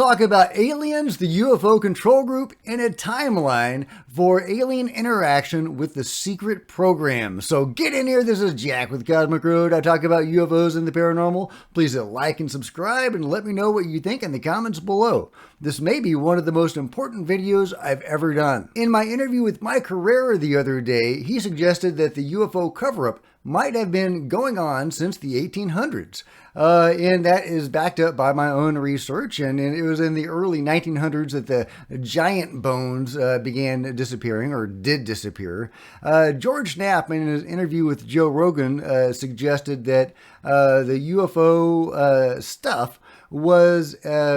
talk about aliens, the UFO control group, and a timeline for alien interaction with the secret program. So get in here. This is Jack with Cosmic Road. I talk about UFOs and the paranormal. Please hit like and subscribe and let me know what you think in the comments below. This may be one of the most important videos I've ever done. In my interview with Mike Herrera the other day, he suggested that the UFO cover-up might have been going on since the 1800s. And that is backed up by my own research. And it was in the early 1900s that the giant bones began disappearing, or did disappear. George Knapp, in his interview with Joe Rogan, suggested that the UFO stuff was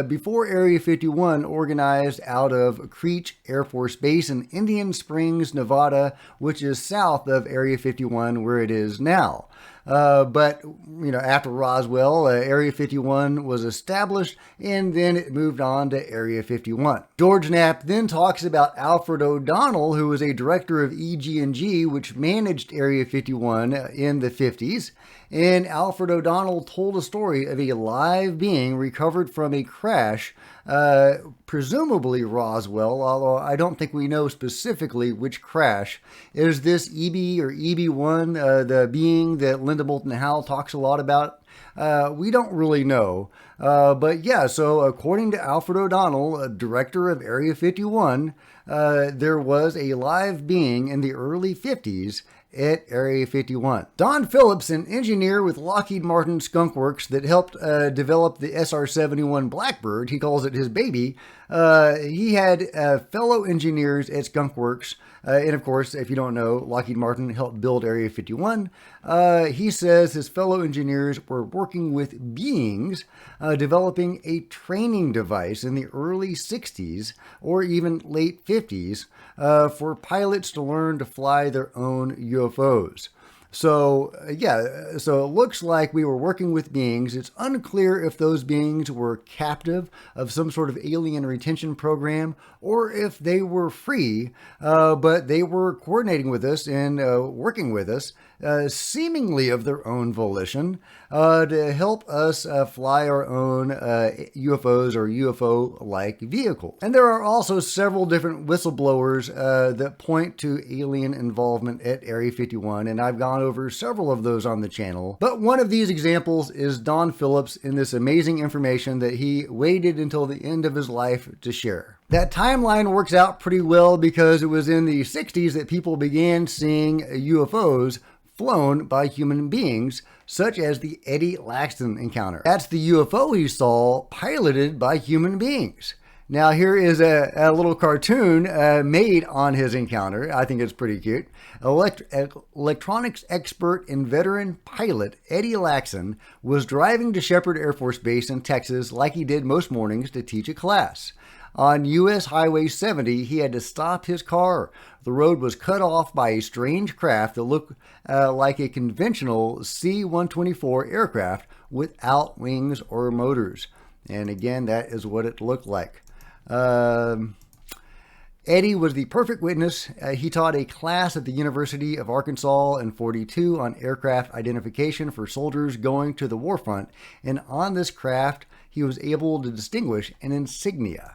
before Area 51, organized out of Creech Air Force Base in Indian Springs, Nevada, which is south of Area 51, where it is now. But, after Roswell, Area 51 was established, and then it moved on to Area 51. George Knapp then talks about Alfred O'Donnell, who was a director of EG&G, which managed Area 51 in the 50s. And Alfred O'Donnell told a story of a live being recovered from a crash, presumably Roswell, although I don't think we know specifically which crash. Is this EB or EB1, the being that Linda Moulton Howe talks a lot about? We don't really know. But yeah, so according to Alfred O'Donnell, director of Area 51, there was a live being in the early 50s at Area 51. Don Phillips, an engineer with Lockheed Martin Skunk Works that helped develop the SR-71 Blackbird, he calls it his baby, he had fellow engineers at Skunk Works, and of course, if you don't know, Lockheed Martin helped build Area 51. He says his fellow engineers were working with beings, developing a training device in the early 60s or even late 50s for pilots to learn to fly their own UFOs. So, so it looks like we were working with beings. It's unclear if those beings were captive of some sort of alien retention program or if they were free, but they were coordinating with us and working with us, seemingly of their own volition, to help us fly our own UFOs or UFO-like vehicles. And there are also several different whistleblowers that point to alien involvement at Area 51, and I've gone over several of those on the channel. But one of these examples is Don Phillips in this amazing information that he waited until the end of his life to share. That timeline works out pretty well because it was in the 60s that people began seeing UFOs flown by human beings, such as the Eddie Laxton encounter. That's the UFO he saw piloted by human beings. Now here is a little cartoon made on his encounter. I think it's pretty cute. Electronics expert and veteran pilot Eddie Laxton was driving to Shepherd Air Force Base in Texas like he did most mornings to teach a class. On U.S. Highway 70, he had to stop his car. The road was cut off by a strange craft that looked like a conventional C-124 aircraft without wings or motors. And again, that is what it looked like. Eddie was the perfect witness. He taught a class at the University of Arkansas in '42 on aircraft identification for soldiers going to the war front. And on this craft, he was able to distinguish an insignia.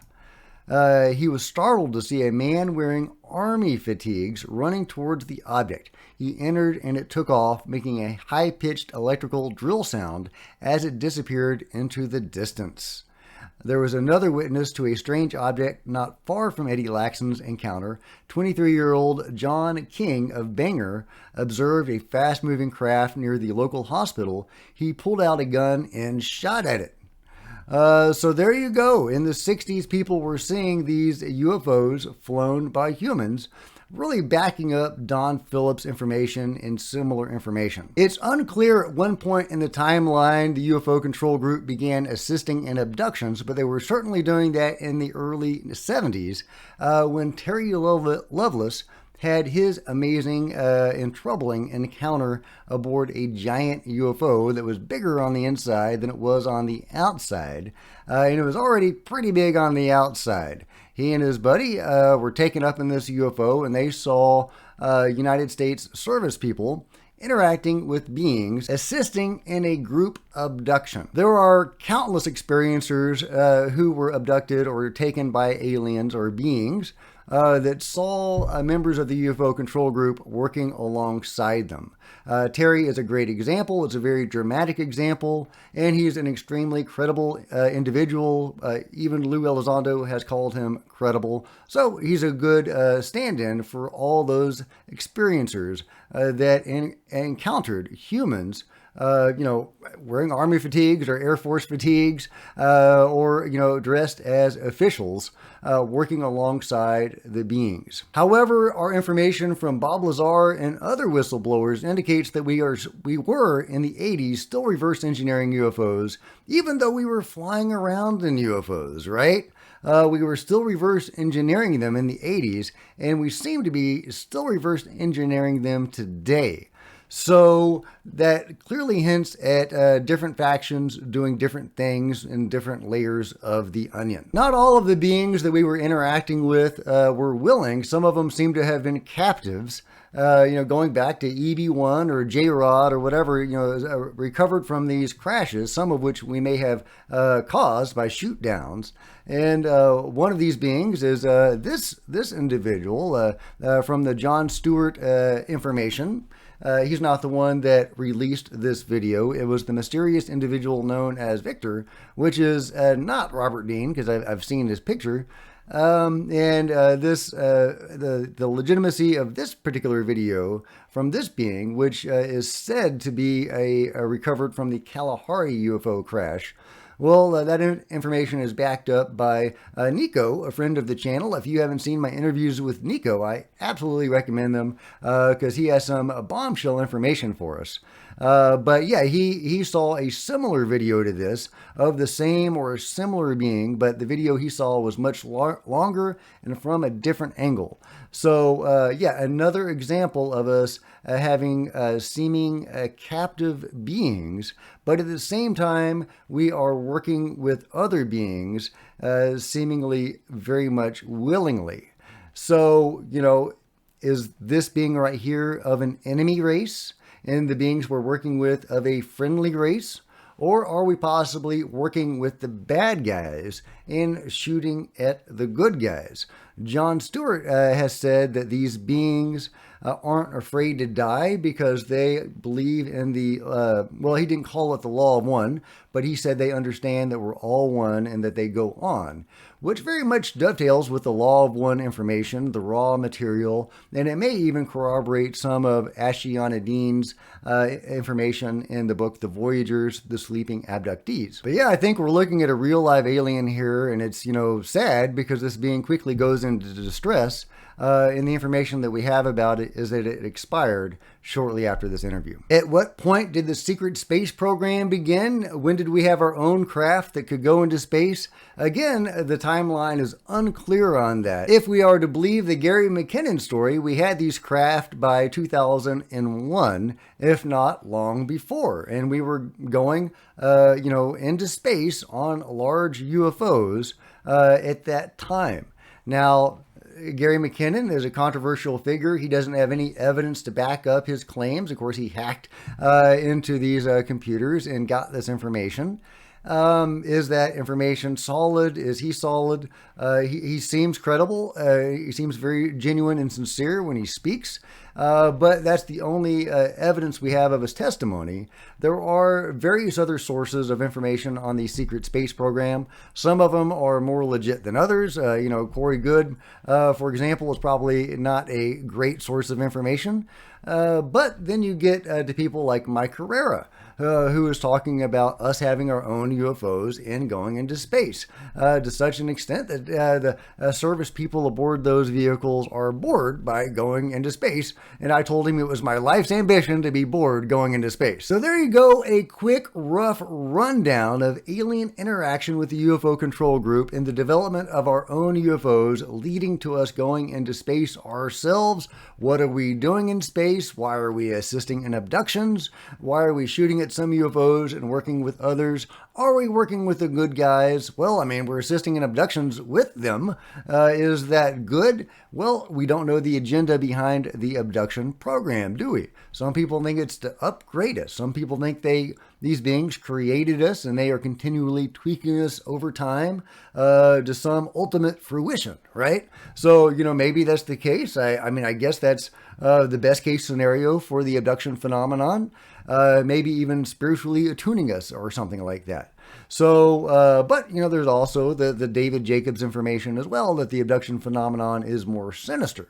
He was startled to see a man wearing army fatigues running towards the object. He entered and it took off, making a high-pitched electrical drill sound as it disappeared into the distance. There was another witness to a strange object not far from Eddie Laxton's encounter. 23-year-old John King of Bangor observed a fast-moving craft near the local hospital. He pulled out a gun and shot at it. So there you go. In the 60s, people were seeing these UFOs flown by humans, really backing up Don Phillips' information and similar information. It's unclear at one point in the timeline the UFO control group began assisting in abductions, but they were certainly doing that in the early 70s when Terry Lovelace had his amazing and troubling encounter aboard a giant UFO that was bigger on the inside than it was on the outside. And it was already pretty big on the outside. He and his buddy were taken up in this UFO, and they saw United States service people interacting with beings, assisting in a group abduction. There are countless experiencers who were abducted or taken by aliens or beings that saw members of the UFO control group working alongside them. Terry is a great example. It's a very dramatic example, and he's an extremely credible individual. Even Lou Elizondo has called him credible. So he's a good stand-in for all those experiencers that encountered humans wearing Army fatigues or Air Force fatigues, or, dressed as officials, working alongside the beings. However, our information from Bob Lazar and other whistleblowers indicates that we were in the 80s still reverse engineering UFOs, even though we were flying around in UFOs, right? We were still reverse engineering them in the 80s, and we seem to be still reverse engineering them today. So that clearly hints at different factions doing different things in different layers of the onion. Not all of the beings that we were interacting with were willing. Some of them seem to have been captives, going back to EB1 or J-Rod or whatever, recovered from these crashes, some of which we may have caused by shoot downs. And one of these beings is this individual from the Jon Stewart information. He's not the one that released this video. It was the mysterious individual known as Victor, which is not Robert Dean, because I've seen his picture. The legitimacy of this particular video from this being, which is said to be a recovered from the Kalahari UFO crash. Well, that information is backed up by Nico, a friend of the channel. If you haven't seen my interviews with Nico, I absolutely recommend them because he has some bombshell information for us. But yeah, he saw a similar video to this of the same or a similar being, but the video he saw was much longer and from a different angle. So yeah, another example of us having seeming captive beings, but at the same time, we are working with other beings seemingly very much willingly. So, is this being right here of an enemy race and the beings we're working with of a friendly race? Or are we possibly working with the bad guys and shooting at the good guys? Jon Stewart has said that these beings aren't afraid to die because they believe in the, well, he didn't call it the law of one, but he said they understand that we're all one and that they go on, which very much dovetails with the law of one information, the raw material, and it may even corroborate some of Ashiana Dean's information in the book, The Voyagers, The Sleeping Abductees. But yeah, I think we're looking at a real live alien here, and it's, sad because this being quickly goes into distress. And the information that we have about it is that it expired shortly after this interview. At what point did the secret space program begin? When did we have our own craft that could go into space? Again, the timeline is unclear on that. If we are to believe the Gary McKinnon story, we had these craft by 2001, if not long before. And we were going, into space on large UFOs at that time. Now, Gary McKinnon is a controversial figure. He doesn't have any evidence to back up his claims. Of course, he hacked into these computers and got this information. Is that information solid? Is he solid? He seems credible. He seems very genuine and sincere when he speaks. But that's the only evidence we have of his testimony. There are various other sources of information on the secret space program. Some of them are more legit than others. Corey Goode, for example, is probably not a great source of information. But then you get to people like Mike Herrera, who is talking about us having our own UFOs and going into space to such an extent that the service people aboard those vehicles are bored by going into space. And I told him it was my life's ambition to be bored going into space. So there you go, a quick, rough rundown of alien interaction with the UFO control group and the development of our own UFOs leading to us going into space ourselves. What are we doing in space? Why are we assisting in abductions? Why are we shooting at some UFOs and working with others? Are we working with the good guys? Well, we're assisting in abductions with with them. Is that good? Well, we don't know the agenda behind the abduction program, do we? Some people think it's to upgrade us. Some people think these beings created us and they are continually tweaking us over time to some ultimate fruition, right? So, maybe that's the case. I guess that's the best case scenario for the abduction phenomenon. Maybe even spiritually attuning us or something like that. So, but, there's also the David Jacobs information as well, that the abduction phenomenon is more sinister.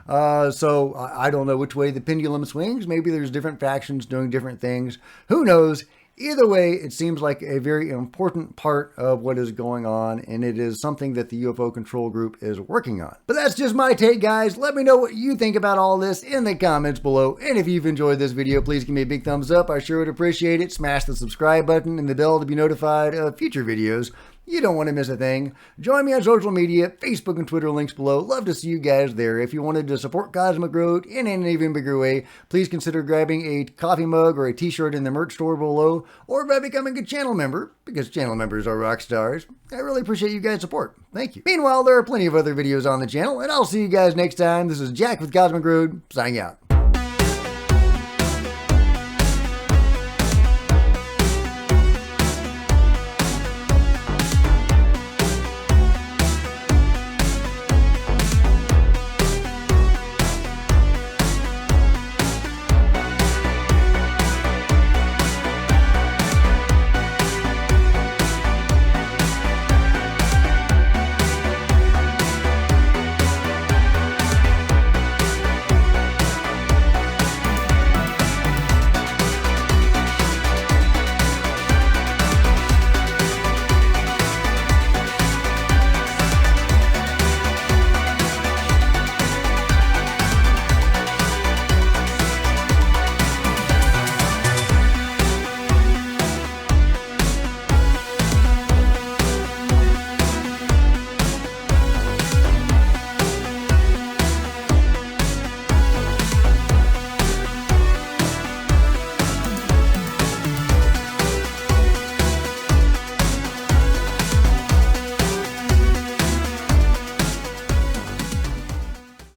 So I don't know which way the pendulum swings. Maybe there's different factions doing different things. Who knows? Either way, it seems like a very important part of what is going on, and it is something that the UFO control group is working on. But that's just my take, guys. Let me know what you think about all this in the comments below. And if you've enjoyed this video, please give me a big thumbs up. I sure would appreciate it. Smash the subscribe button and the bell to be notified of future videos. You don't want to miss a thing. Join me on social media, Facebook and Twitter, links below. Love to see you guys there. If you wanted to support Cosmic Road in an even bigger way, please consider grabbing a coffee mug or a t-shirt in the merch store below, or by becoming a channel member, because channel members are rock stars. I really appreciate you guys' support. Thank you. Meanwhile, there are plenty of other videos on the channel, and I'll see you guys next time. This is Jack with Cosmic Road, signing out.